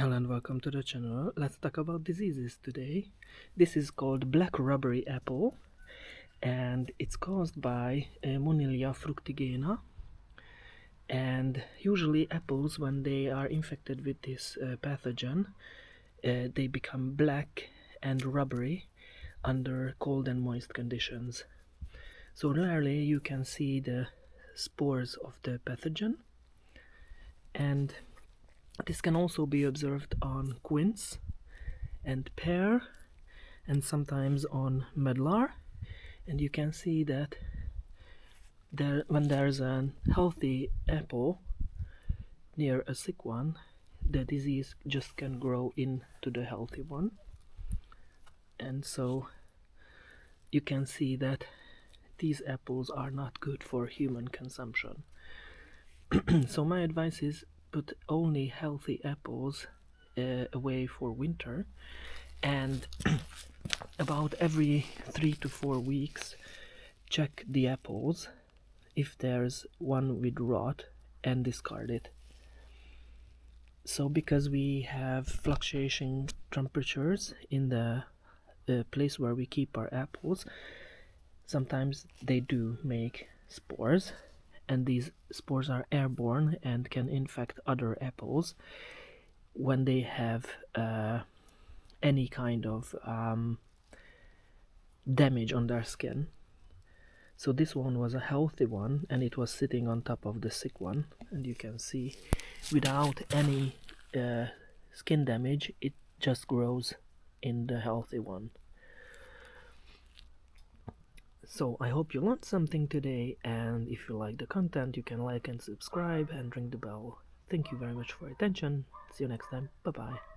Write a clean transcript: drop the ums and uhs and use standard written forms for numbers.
Hello and welcome to the channel. Let's talk about diseases today. This is called black rubbery apple and it's caused by Monilia fructigena, and usually apples, when they are infected with this pathogen, they become black and rubbery under cold and moist conditions. So rarely you can see the spores of the pathogen, and this can also be observed on quince and pear and sometimes on medlar. And you can see that when there's a healthy apple near a sick one, the disease just can grow into the healthy one. And so you can see that these apples are not good for human consumption. So my advice is put only healthy apples away for winter, and about every 3 to 4 weeks check the apples. If there's one with rot, and discard it. So because we have fluctuating temperatures in the place where we keep our apples, sometimes they do make spores, and these spores are airborne and can infect other apples when they have any kind of damage on their skin. So this one was a healthy one and it was sitting on top of the sick one, and you can see without any skin damage it just grows in the healthy one. So I hope you learned something today, and if you like the content you can like and subscribe and ring the bell. Thank you very much for your attention. See you next time. Bye bye.